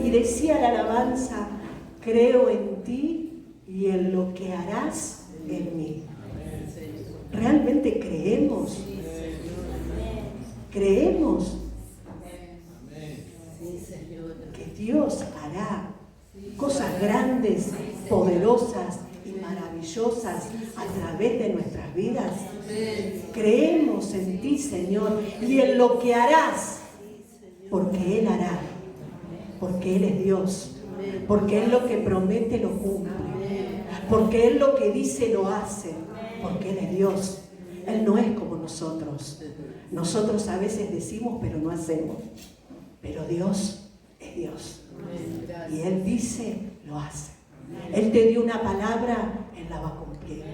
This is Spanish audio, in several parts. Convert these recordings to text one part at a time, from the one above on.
Y decía la alabanza, creo en ti y en lo que harás en mí. ¿Realmente creemos? ¿Creemos que Dios hará cosas grandes, poderosas y maravillosas a través de nuestras vidas? Creemos en ti, Señor, y en lo que harás, porque Él hará, porque Él es Dios, porque Él lo que promete lo cumple, porque Él lo que dice lo hace, porque Él es Dios. Él no es como nosotros. Nosotros a veces decimos pero no hacemos, pero Dios es Dios. Y Él dice, lo hace. Él te dio una palabra, Él la va a cumplir.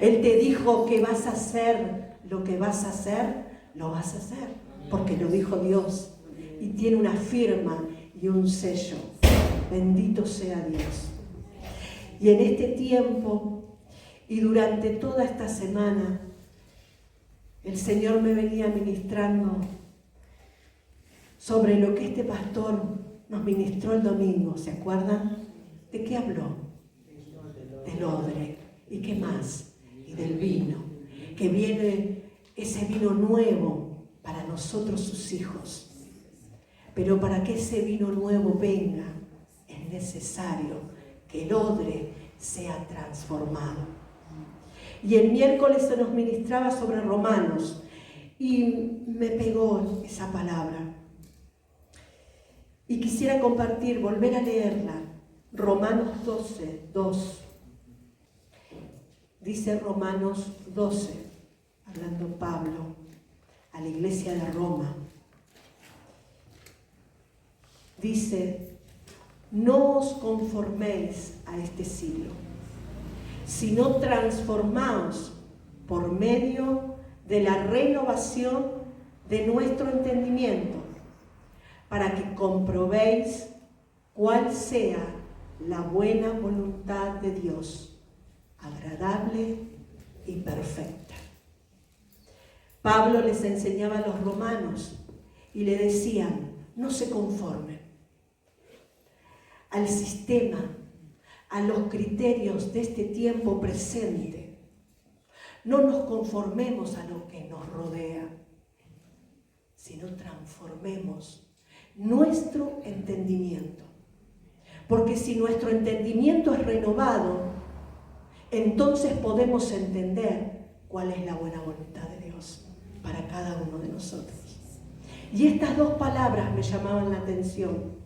Él te dijo que vas a hacer lo que vas a hacer, lo vas a hacer, porque lo dijo Dios. Y tiene una firma y un sello. Bendito sea Dios. Y en este tiempo y durante toda esta semana, el Señor me venía ministrando sobre lo que este pastor nos ministró el domingo, ¿se acuerdan? ¿De qué habló? Del odre. ¿Y qué más? Y del vino. Que viene ese vino nuevo para nosotros sus hijos. Pero para que ese vino nuevo venga, es necesario que el odre sea transformado. Y el miércoles se nos ministraba sobre Romanos y me pegó esa palabra. Y quisiera compartir, volver a leerla. Romanos 12, 2. Dice Romanos 12, hablando Pablo a la iglesia de Roma. Dice, no os conforméis a este siglo, sino transformaos por medio de la renovación de nuestro entendimiento, para que comprobéis cuál sea la buena voluntad de Dios, agradable y perfecta. Pablo les enseñaba a los romanos y le decían, no se conformen al sistema, a los criterios de este tiempo presente. No nos conformemos a lo que nos rodea, sino transformemos nuestro entendimiento. Porque si nuestro entendimiento es renovado, entonces podemos entender cuál es la buena voluntad de Dios para cada uno de nosotros. Y estas dos palabras me llamaban la atención: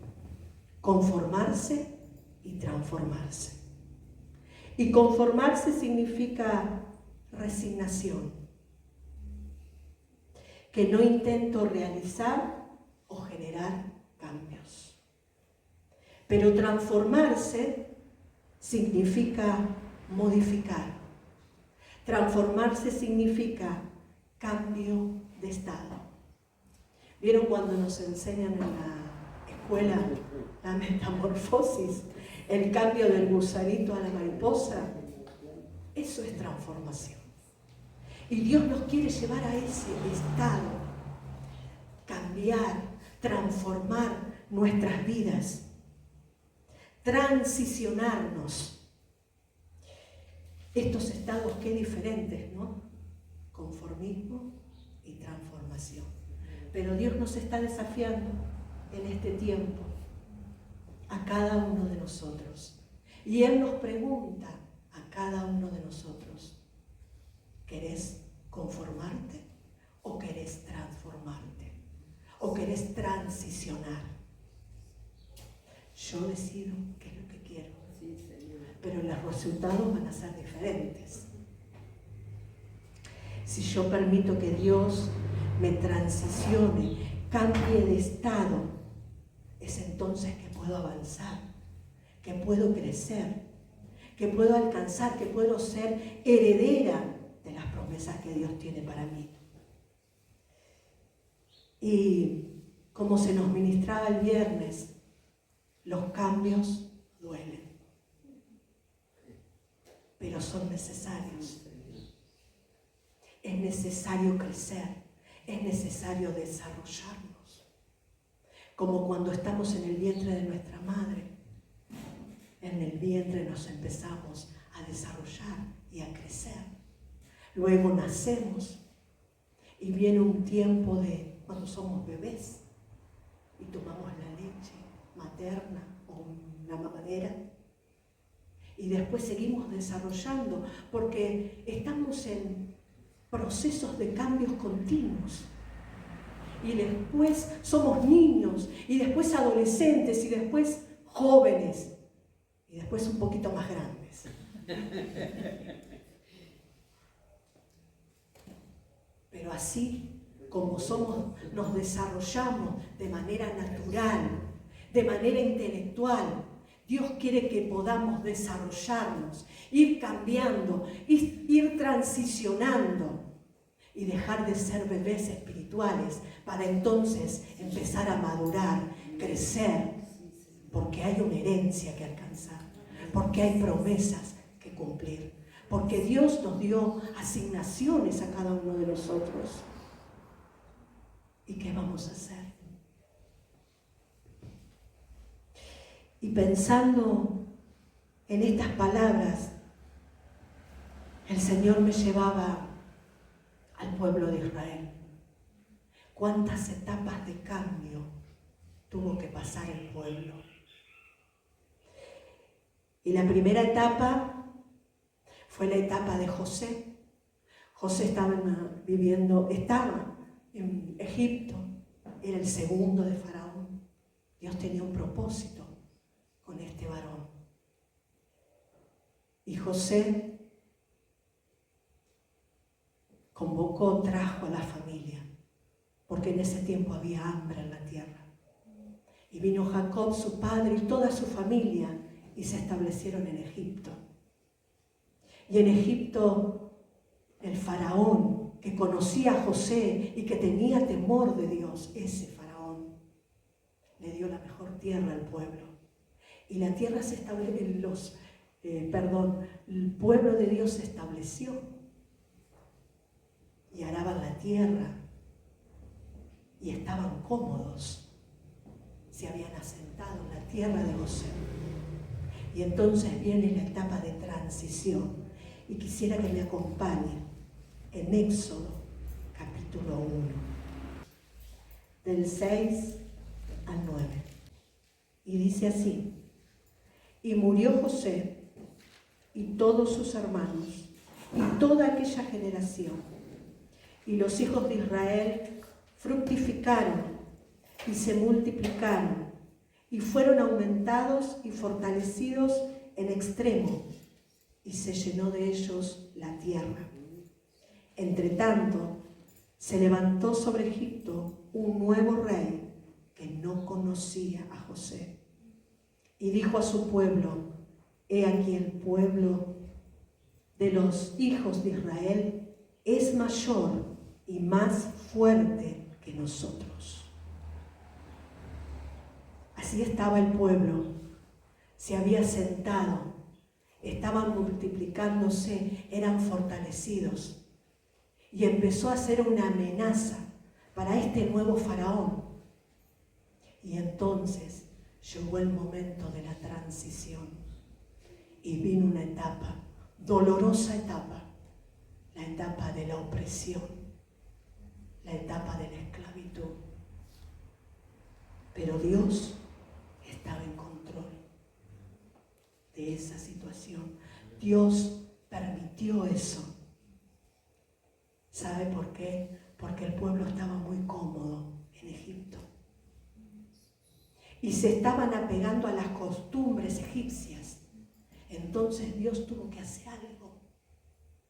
conformarse y transformarse. Y conformarse significa resignación, que no intento realizar o generar cambios. Pero transformarse significa modificar. Transformarse significa cambio de estado. ¿Vieron cuando nos enseñan en la escuela la metamorfosis? El cambio del gusanito a la mariposa. Eso es transformación. Y Dios nos quiere llevar a ese estado. Cambiar, transformar nuestras vidas. Transicionarnos. Estos estados, qué diferentes, ¿no? Conformismo y transformación. Pero Dios nos está desafiando en este tiempo a cada uno de nosotros. Y Él nos pregunta a cada uno de nosotros, ¿querés conformarte o querés transformarte? ¿O querés transicionar? Yo decido qué es lo que quiero, pero los resultados van a ser diferentes. Si yo permito que Dios me transicione, cambie de estado, es entonces que puedo avanzar, que puedo crecer, que puedo alcanzar, que puedo ser heredera de las promesas que Dios tiene para mí. Y como se nos ministraba el viernes, los cambios duelen, pero son necesarios. Es necesario crecer, es necesario desarrollarnos. como cuando estamos en el vientre de nuestra madre. En el vientre nos empezamos a desarrollar y a crecer. Luego nacemos y viene un tiempo de cuando somos bebés y tomamos la leche materna o la mamadera. Y después seguimos desarrollando porque estamos en procesos de cambios continuos. Y después somos niños, y después adolescentes, y después jóvenes, y después un poquito más grandes. Pero así como somos, nos desarrollamos de manera natural, de manera intelectual. Dios quiere que podamos desarrollarnos, ir cambiando, ir transicionando y dejar de ser bebés espirituales para entonces empezar a madurar, crecer, porque hay una herencia que alcanzar, porque hay promesas que cumplir, porque Dios nos dio asignaciones a cada uno de nosotros. ¿Y qué vamos a hacer? Y pensando en estas palabras, el Señor me llevaba al pueblo de Israel. ¿Cuántas etapas de cambio tuvo que pasar el pueblo? Y la primera etapa fue la etapa de José. José estaba en Egipto, era el segundo de Faraón. Dios tenía un propósito con este varón. Y José trajo a la familia, porque en ese tiempo había hambre en la tierra. Y vino Jacob, su padre, y toda su familia, y se establecieron en Egipto. Y en Egipto, el faraón, que conocía a José y que tenía temor de Dios, ese faraón, le dio la mejor tierra al pueblo. Y la tierra se estableció, el pueblo de Dios se estableció. Y araban la tierra y estaban cómodos, se habían asentado en la tierra de José. Y entonces viene la etapa de transición, y quisiera que me acompañen en Éxodo capítulo 1, del 6 al 9. Y dice así: y murió José y todos sus hermanos y toda aquella generación. Y los hijos de Israel fructificaron y se multiplicaron y fueron aumentados y fortalecidos en extremo, y se llenó de ellos la tierra. Entre tanto, se levantó sobre Egipto un nuevo rey que no conocía a José. Y dijo a su pueblo: he aquí el pueblo de los hijos de Israel es mayor y más fuerte que nosotros. Así estaba el pueblo, se había sentado, estaban multiplicándose, eran fortalecidos. Y empezó a ser una amenaza para este nuevo faraón. Y entonces llegó el momento de la transición. Y vino una etapa, dolorosa etapa, la etapa de la opresión, la etapa de la esclavitud. Pero Dios estaba en control de esa situación. Dios permitió eso. ¿Sabe por qué? Porque el pueblo estaba muy cómodo en Egipto. Y se estaban apegando a las costumbres egipcias. Entonces Dios tuvo que hacer algo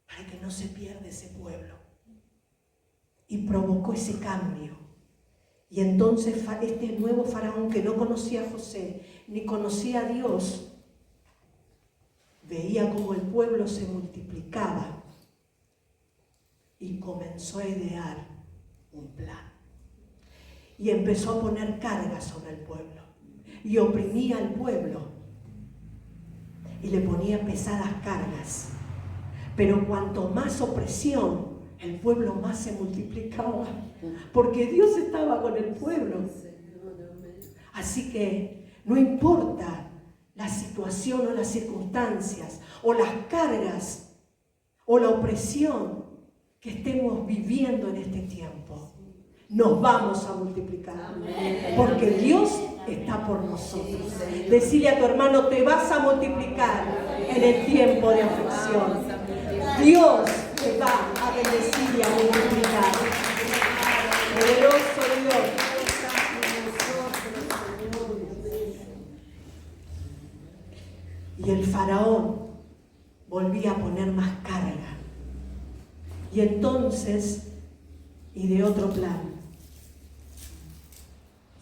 para que no se pierda ese pueblo. Y provocó ese cambio. Y entonces este nuevo faraón, que no conocía a José, ni conocía a Dios, veía cómo el pueblo se multiplicaba y comenzó a idear un plan. Y empezó a poner cargas sobre el pueblo. Y oprimía al pueblo. Y le ponía pesadas cargas. Pero cuanto más opresión, el pueblo más se multiplicaba. Porque Dios estaba con el pueblo. Así que no importa la situación o las circunstancias o las cargas o la opresión que estemos viviendo en este tiempo, nos vamos a multiplicar, porque Dios está por nosotros. Decile a tu hermano, te vas a multiplicar en el tiempo de aflicción. Dios te va a bendecir y a multiplicar. Poderoso Dios. Y el faraón volvía a poner más carga. Y entonces ideó otro plan.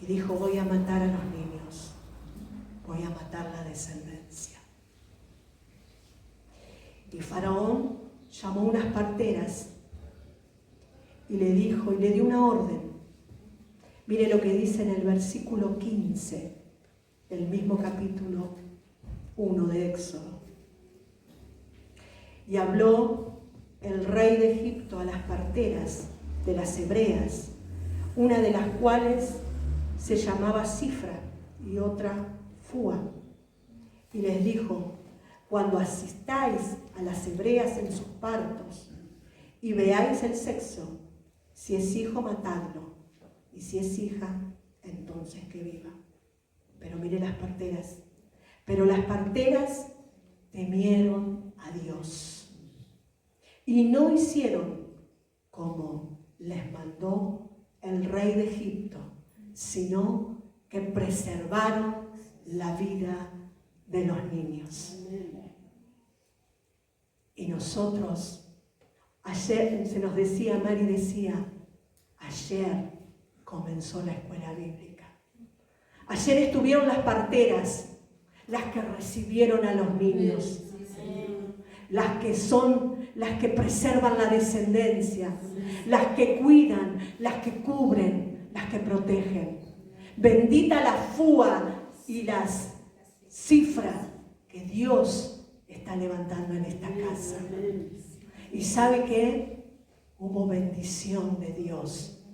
Y dijo, voy a matar a los niños. Voy a matar la descendencia. Y Faraón llamó unas parteras y le dijo, y le dio una orden. Mire lo que dice en el versículo 15, el mismo capítulo 1 de Éxodo. Y habló el rey de Egipto a las parteras de las hebreas, una de las cuales se llamaba Cifra y otra Fúa. Y les dijo, cuando asistáis a las hebreas en sus partos y veáis el sexo, si es hijo, matadlo, y si es hija, entonces que viva. Pero mire las parteras. Pero las parteras temieron a Dios y no hicieron como les mandó el rey de Egipto, sino que preservaron la vida de los niños. Y nosotros, ayer se nos decía, Mari decía, ayer comenzó la escuela bíblica. Ayer estuvieron las parteras, las que recibieron a los niños, las que preservan la descendencia, las que cuidan, las que cubren, las que protegen. Bendita la Fúa y las Cifras que Dios está levantando en esta casa. ¿Y sabe qué? Hubo bendición de Dios.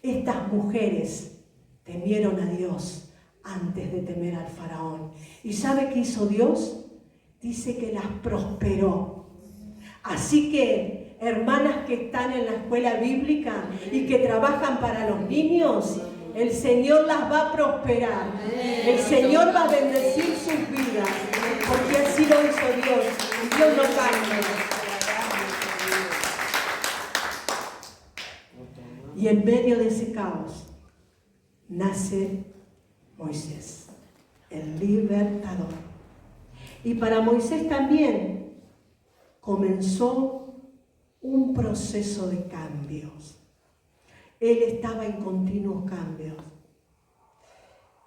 Estas mujeres temieron a Dios antes de temer al faraón. ¿Y sabe qué hizo Dios? Dice que las prosperó. Así que, hermanas que están en la escuela bíblica y que trabajan para los niños, el Señor las va a prosperar. El Señor va a bendecir sus vidas, porque así lo hizo Dios. Dios no cambia. Y en medio de ese caos nace Moisés, el libertador. Y para Moisés también comenzó un proceso de cambios. Él estaba en continuos cambios.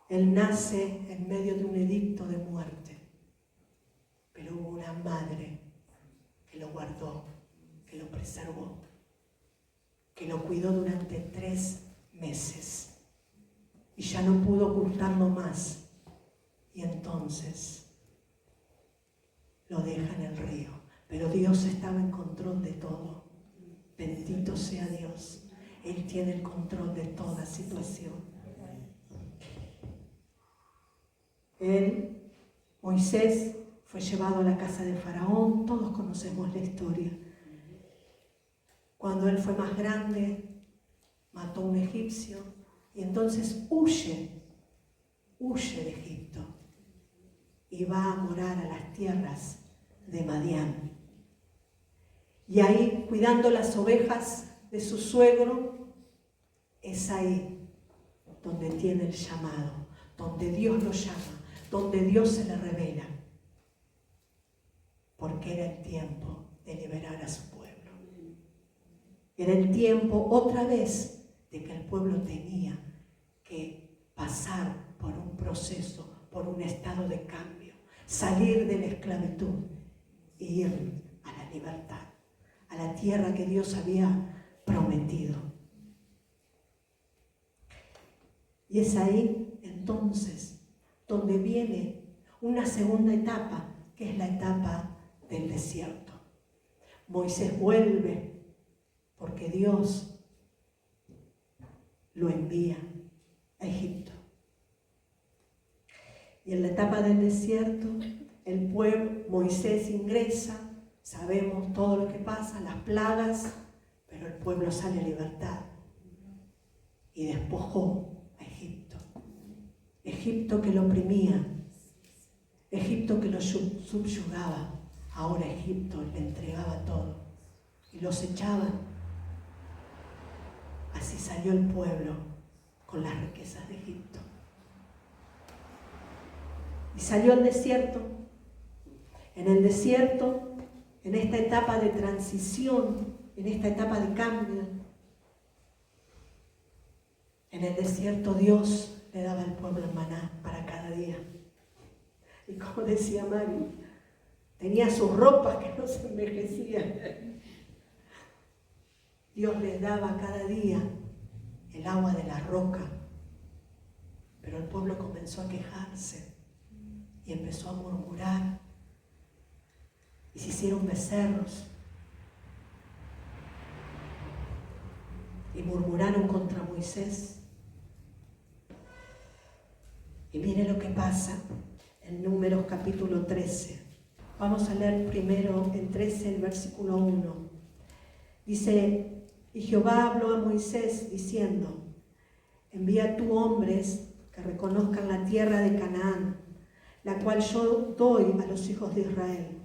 Él nace en medio de un edicto de muerte, pero hubo una madre que lo guardó, que lo preservó, que lo cuidó durante 3 meses. Y ya no pudo ocultarlo más. Y entonces lo deja en el río. Pero Dios estaba en control de todo. Bendito sea Dios. Él tiene el control de toda situación. Moisés, fue llevado a la casa de Faraón. Todos conocemos la historia. Cuando él fue más grande, mató a un egipcio. Y entonces huye de Egipto y va a morar a las tierras de Madián. Y ahí, cuidando las ovejas de su suegro, es ahí donde tiene el llamado, donde Dios lo llama, donde Dios se le revela, porque era el tiempo de liberar a su pueblo. Era el tiempo otra vez de que el pueblo tenía que pasar por un proceso, por un estado de cambio, salir de la esclavitud e ir a la libertad, a la tierra que Dios había prometido. Y es ahí entonces donde viene una segunda etapa, que es la etapa del desierto. Moisés vuelve porque Dios lo envía a Egipto. Y en la etapa del desierto, el pueblo, Moisés ingresa, sabemos todo lo que pasa, las plagas, pero el pueblo sale a libertad y despojó a Egipto. Egipto que lo oprimía, Egipto que lo subyugaba, ahora Egipto le entregaba todo y los echaba. Así salió el pueblo con las riquezas de Egipto. Y salió al desierto. En el desierto, en esta etapa de transición, en esta etapa de cambio, en el desierto Dios le daba al pueblo el maná para cada día. Y como decía Mari, tenía sus ropas que no se envejecían. Dios les daba cada día el agua de la roca. Pero el pueblo comenzó a quejarse y empezó a murmurar. Y se hicieron becerros. Y murmuraron contra Moisés. Y mire lo que pasa en Números capítulo 13. Vamos a leer primero en 13 el versículo 1. Dice, y Jehová habló a Moisés diciendo, envía tú hombres que reconozcan la tierra de Canaán, la cual yo doy a los hijos de Israel.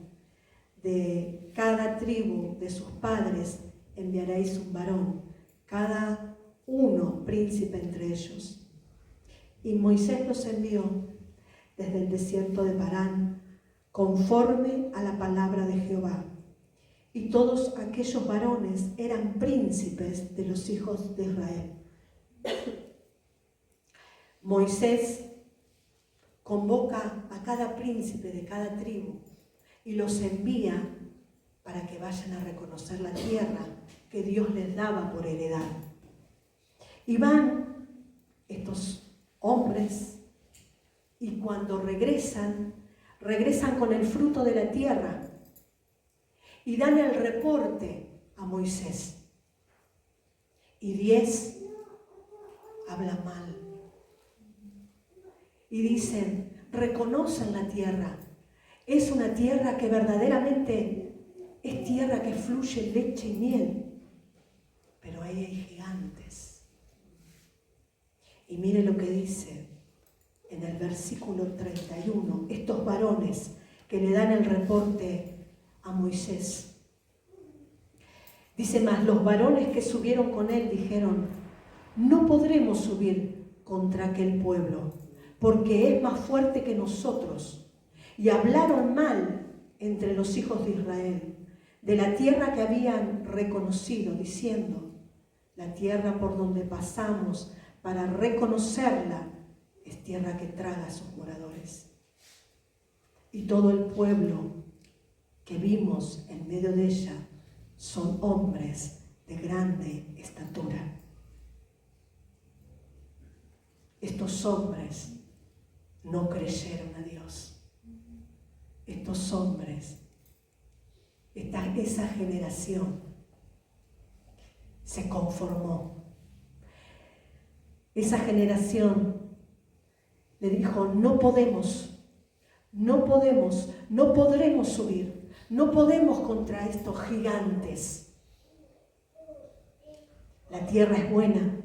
De cada tribu de sus padres enviaréis un varón, cada uno príncipe entre ellos. Y Moisés los envió desde el desierto de Parán, conforme a la palabra de Jehová. Y todos aquellos varones eran príncipes de los hijos de Israel. Moisés convoca a cada príncipe de cada tribu y los envía para que vayan a reconocer la tierra que Dios les daba por heredad. Y van estos hombres y cuando regresan con el fruto de la tierra y dan el reporte a Moisés. Y 10 hablan mal. Y dicen, reconocen la tierra. Es una tierra que verdaderamente es tierra que fluye leche y miel. Pero ahí hay gigantes. Y mire lo que dice en el versículo 31. Estos varones que le dan el reporte a Moisés. Dice más, los varones que subieron con él dijeron, no podremos subir contra aquel pueblo, porque es más fuerte que nosotros. Y hablaron mal entre los hijos de Israel, de la tierra que habían reconocido, diciendo, la tierra por donde pasamos para reconocerla es tierra que traga a sus moradores. Y todo el pueblo que vimos en medio de ella son hombres de grande estatura. Estos hombres no creyeron a Dios. Estos hombres, esa generación se conformó. Esa generación le dijo, no podremos subir. No podemos contra estos gigantes. La tierra es buena,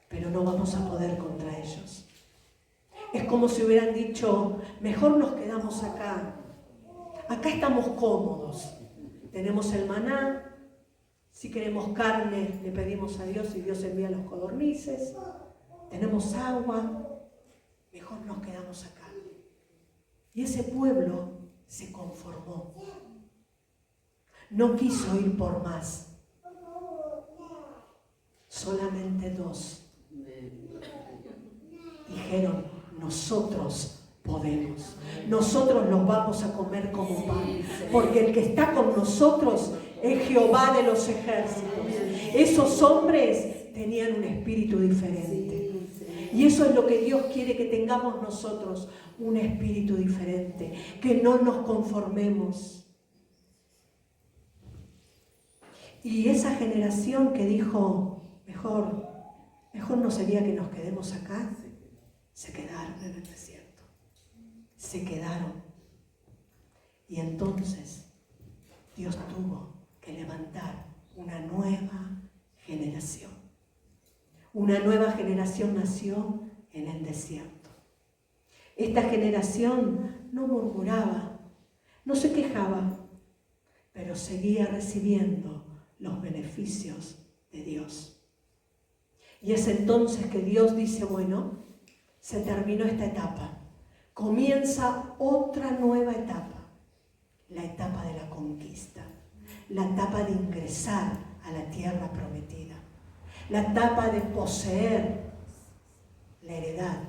pero no vamos a poder contra ellos. Es como si hubieran dicho, mejor nos quedamos acá. Acá estamos cómodos. Tenemos el maná. Si queremos carne, le pedimos a Dios y Dios envía los codornices. Tenemos agua. Mejor nos quedamos acá. Y ese pueblo se conformó. No quiso ir por más. Solamente 2 dijeron, nosotros podemos. Nosotros los vamos a comer como pan. Porque el que está con nosotros es Jehová de los ejércitos. Esos hombres tenían un espíritu diferente. Y eso es lo que Dios quiere que tengamos nosotros, un espíritu diferente, que no nos conformemos. Y esa generación que dijo, mejor no sería que nos quedemos acá, se quedaron en el desierto. se quedaron. Y entonces Dios tuvo que levantar una nueva generación. Una nueva generación nació en el desierto. Esta generación no murmuraba, no se quejaba, pero seguía recibiendo los beneficios de Dios. Y es entonces que Dios dice, bueno, se terminó esta etapa. Comienza otra nueva etapa, la etapa de la conquista, la etapa de ingresar a la tierra prometida, la etapa de poseer la heredad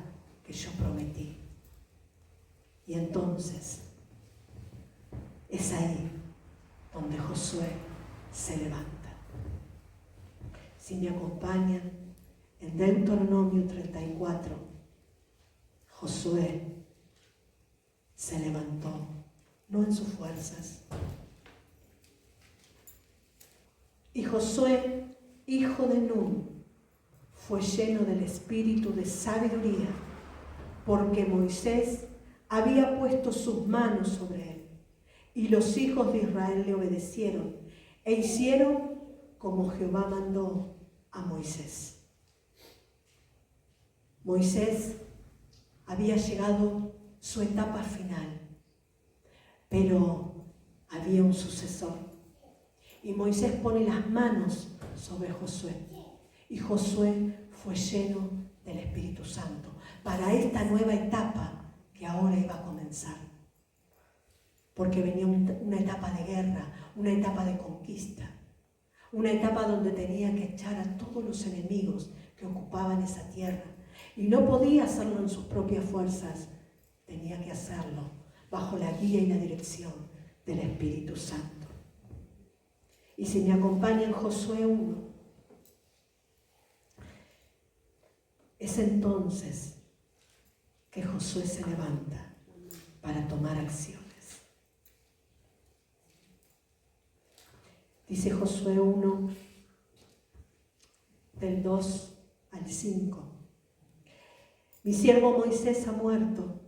que yo prometí. Y entonces es ahí donde Josué se levanta. Si me acompañan, en Deuteronomio 34, Josué se levantó, no en sus fuerzas. Y Josué, hijo de Nun, fue lleno del espíritu de sabiduría, porque Moisés había puesto sus manos sobre él. Y los hijos de Israel le obedecieron e hicieron como Jehová mandó a Moisés. Moisés había llegado su etapa final, pero había un sucesor. Y Moisés pone las manos sobre Josué. Y Josué fue lleno del Espíritu Santo para esta nueva etapa que ahora iba a comenzar. Porque venía una etapa de guerra, una etapa de conquista, una etapa donde tenía que echar a todos los enemigos que ocupaban esa tierra. Y no podía hacerlo en sus propias fuerzas, tenía que hacerlo bajo la guía y la dirección del Espíritu Santo. Y si me acompaña en Josué 1, es entonces que Josué se levanta para tomar acciones. Dice Josué 1, del 2 al 5. Mi siervo Moisés ha muerto.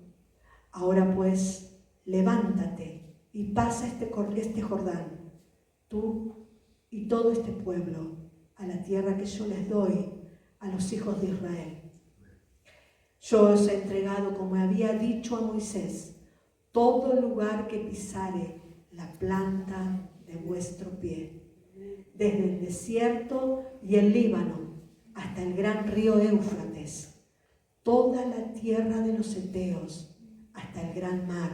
Ahora pues, levántate y pasa este Jordán, tú y todo este pueblo, a la tierra que yo les doy a los hijos de Israel. Yo os he entregado, como había dicho a Moisés, todo lugar que pisare la planta de vuestro pie, desde el desierto y el Líbano hasta el gran río Éufrates, toda la tierra de los heteos hasta el gran mar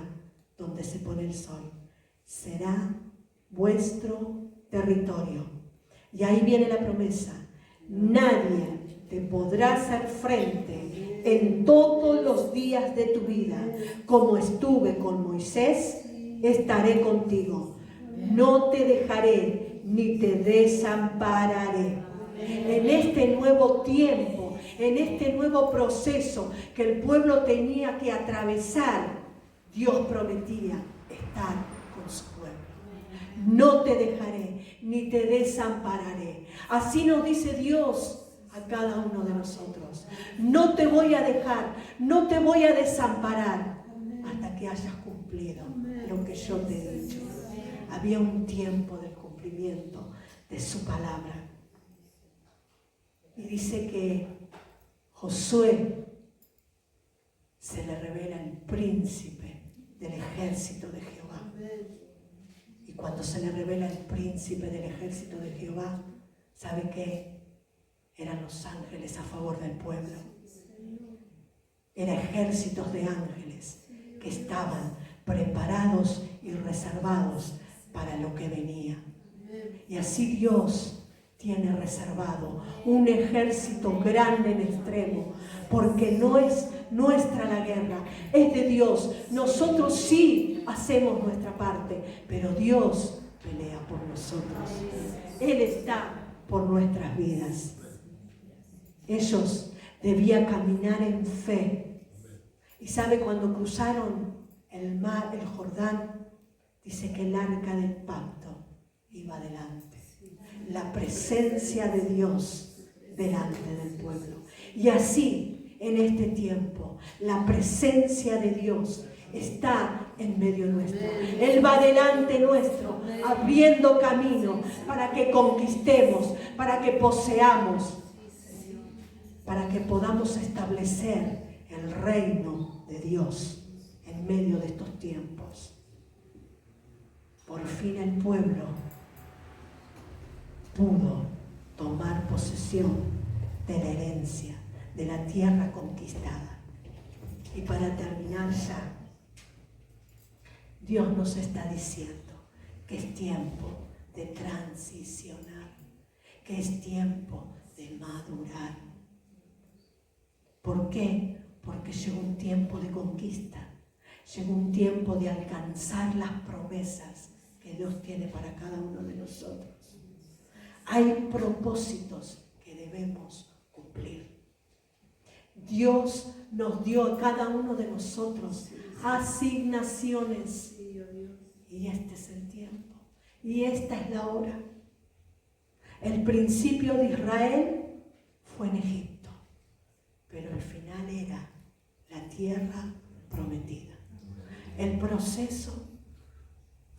donde se pone el sol, será vuestro territorio. Y ahí viene la promesa: nadie te podrá hacer frente en todos los días de tu vida. Como estuve con Moisés, estaré contigo. No te dejaré ni te desampararé. En este nuevo tiempo, en este nuevo proceso que el pueblo tenía que atravesar, Dios prometía estar con su pueblo. No te dejaré ni te desampararé. Así nos dice Dios a cada uno de nosotros. No te voy a dejar, no te voy a desamparar hasta que hayas cumplido lo que yo te he dicho. Había un tiempo del cumplimiento de su palabra. Y dice que Josué se le revela el príncipe del ejército de Jehová. Y cuando se le revela el príncipe del ejército de Jehová, ¿sabe qué? Eran los ángeles a favor del pueblo. Eran ejércitos de ángeles que estaban preparados y reservados para lo que venía. Y así Dios tiene reservado un ejército grande en extremo, porque no es nuestra la guerra, es de Dios. Nosotros sí hacemos nuestra parte, pero Dios pelea por nosotros. Él está por nuestras vidas. Ellos debían caminar en fe. Y sabe, cuando cruzaron el mar, el Jordán, dice que el arca del pacto iba adelante. La presencia de Dios delante del pueblo. Y así, en este tiempo, la presencia de Dios está en medio nuestro. Él va delante nuestro, abriendo camino para que conquistemos, para que poseamos, para que podamos establecer el reino de Dios en medio de estos tiempos. Por fin el pueblo pudo tomar posesión de la herencia, de la tierra conquistada. Y para terminar ya, Dios nos está diciendo que es tiempo de transicionar, que es tiempo de madurar. ¿Por qué? Porque llegó un tiempo de conquista, llegó un tiempo de alcanzar las promesas que Dios tiene para cada uno de nosotros. Hay propósitos que debemos cumplir. Dios nos dio a cada uno de nosotros asignaciones. Y este es el tiempo. Y esta es la hora. El principio de Israel fue en Egipto, pero el final era la tierra prometida. El proceso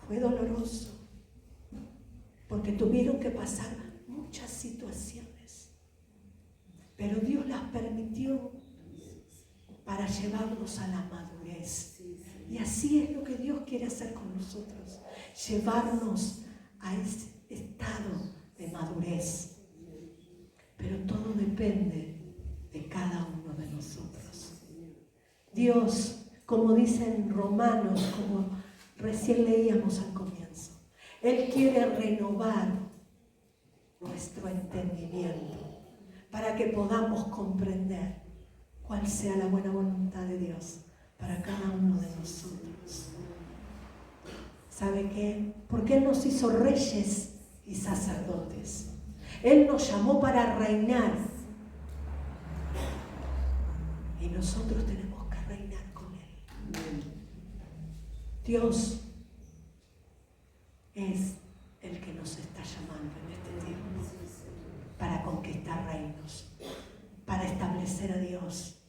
fue doloroso, porque tuvieron que pasar muchas situaciones, pero Dios las permitió para llevarnos a la madurez. Y así es lo que Dios quiere hacer con nosotros, llevarnos a ese estado de madurez. Pero todo depende de cada uno de nosotros. Dios, como dicen Romanos, como recién leíamos al comienzo, Él quiere renovar nuestro entendimiento para que podamos comprender cuál sea la buena voluntad de Dios para cada uno de nosotros. ¿Sabe qué? Porque Él nos hizo reyes y sacerdotes. Él nos llamó para reinar. Y nosotros tenemos que reinar con Él. Dios es el que nos está llamando en este tiempo para conquistar reinos, para establecer a Dios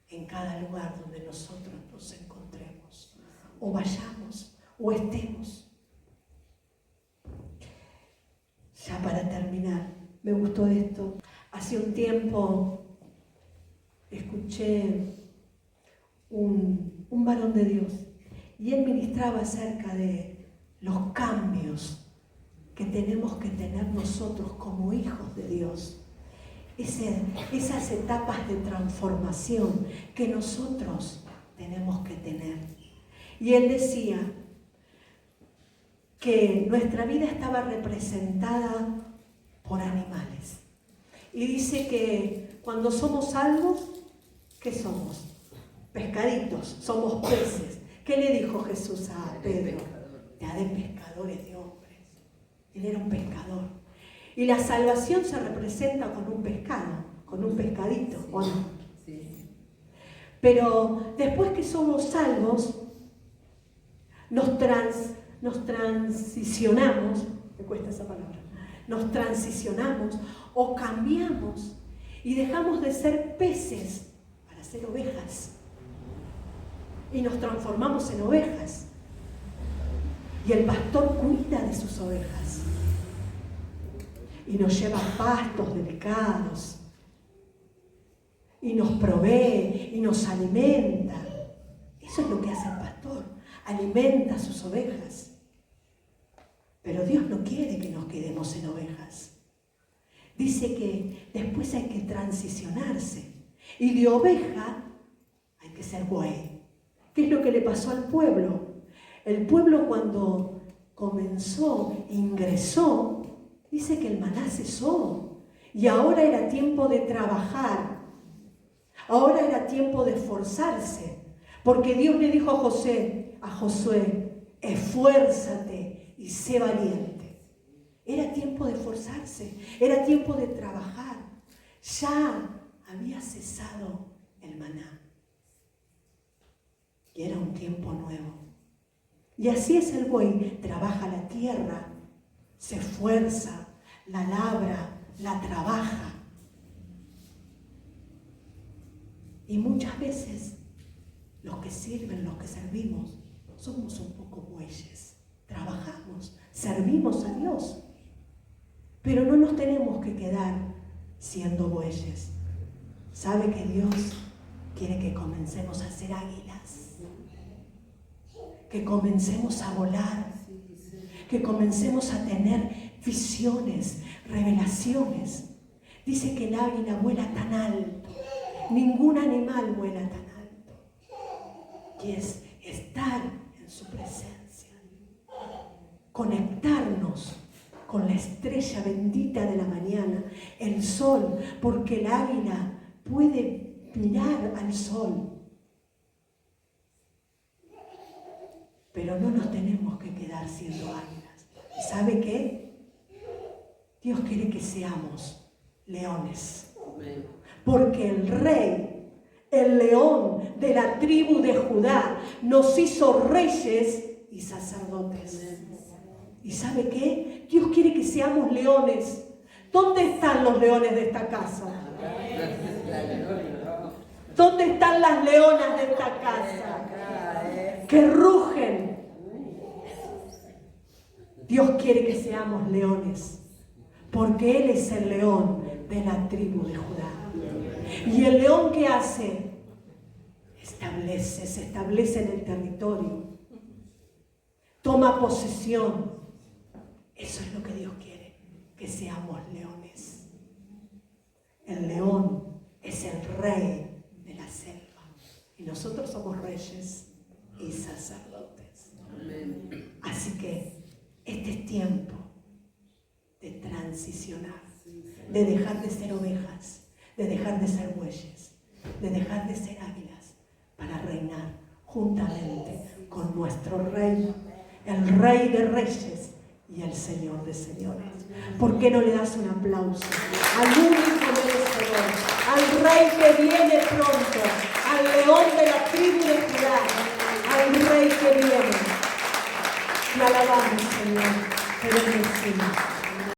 en cada lugar donde nosotros nos encontremos, o vayamos, o estemos. Ya para terminar, me gustó esto. Hace un tiempo escuché un varón de Dios y él ministraba acerca de los cambios que tenemos que tener nosotros como hijos de Dios. Esas etapas de transformación que nosotros tenemos que tener. Y él decía que nuestra vida estaba representada por animales. Y dice que cuando somos salvos, ¿qué somos? Pescaditos, somos peces. ¿Qué le dijo Jesús a Pedro? Te haré pescadores de hombres. Él era un pescador. Y la salvación se representa con un pescado, con un pescadito, ¿o no? Sí. Pero después que somos salvos, nos transicionamos, me cuesta esa palabra, nos transicionamos o cambiamos y dejamos de ser peces para ser ovejas. Y nos transformamos en ovejas. Y el pastor cuida de sus ovejas. Y nos lleva a pastos delicados. Y nos provee y nos alimenta. Eso es lo que hace el pastor. Alimenta a sus ovejas. Pero Dios no quiere que nos quedemos en ovejas. Dice que después hay que transicionarse. Y de oveja hay que ser buey. ¿Qué es lo que le pasó al pueblo? El pueblo cuando comenzó, ingresó, dice que el maná cesó. Y ahora era tiempo de trabajar. Ahora era tiempo de esforzarse. Porque Dios le dijo a Josué, esfuérzate y sé valiente. Era tiempo de esforzarse. Era tiempo de trabajar. Ya había cesado el maná. Y era un tiempo nuevo. Y así es el buey, trabaja la tierra, se esfuerza, la labra, la trabaja. Y muchas veces los que que sirven, los que servimos, somos un poco bueyes. Trabajamos, servimos a Dios. Pero no nos tenemos que quedar siendo bueyes. ¿Sabe que Dios quiere que comencemos a ser águilas? Que comencemos a volar. Que comencemos a tener visiones, revelaciones. Dice que el águila vuela tan alto. Ningún animal vuela tan alto. Y es estar en su presencia. Conectarnos con la estrella bendita de la mañana, el sol, porque el águila puede mirar al sol. Pero no nos tenemos que quedar siendo águilas. ¿Y sabe qué? Dios quiere que seamos leones. Porque el rey, el león de la tribu de Judá, nos hizo reyes y sacerdotes. ¿Y sabe qué? Dios quiere que seamos leones. ¿Dónde están los leones de esta casa? ¿Dónde están las leonas de esta casa? Que rugen. Dios quiere que seamos leones, porque Él es el león de la tribu de Judá. Y el león, ¿qué hace? Se establece en el territorio. Toma posesión. Eso es lo que Dios quiere, que seamos leones. El león es el rey de la selva. Y nosotros somos reyes y sacerdotes. Así que este es tiempo de transicionar, de dejar de ser ovejas, de dejar de ser bueyes, de dejar de ser águilas, para reinar juntamente con nuestro rey, el Rey de Reyes y el Señor de Señores. ¿Por qué no le das un aplauso al único merecedor, al Rey que viene pronto, al león de la tribu de Judá, al Rey que viene? Le alabamos, Señor, te bendecimos.